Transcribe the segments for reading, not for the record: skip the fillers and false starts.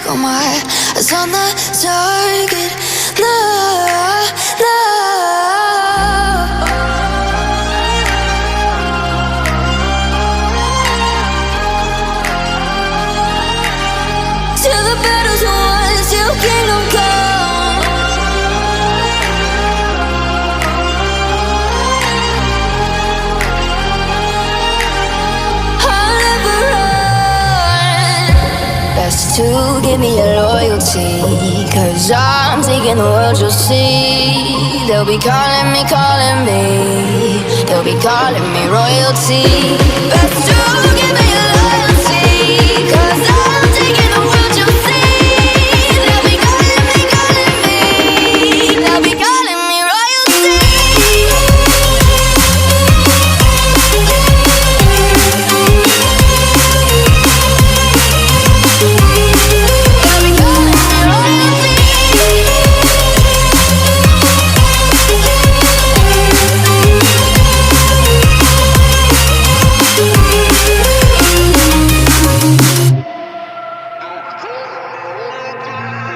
got my eyes on the target. No, no. Till the battle's won, till kingdom come. I'll never run. Best to give me your loyalty, 'cause I'm taking the world, you'll see. They'll be calling me, calling me. They'll be calling me royalty. Best to give me your loyalty, 'cause I'm taking the world, you'll see. They'll be calling me, calling me. They'll be calling me royalty.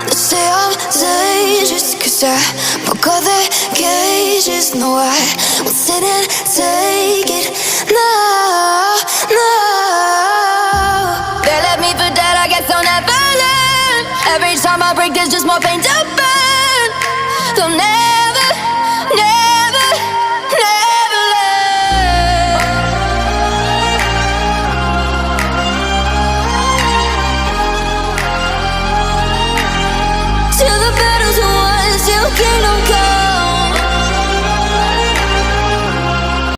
They say I'm dangerous 'cause I broke all their cages. No, I won't sit and take it. No, no. They left me for dead, I guess I'll never learn. Every time I break, there's just more pain to burn. They'll never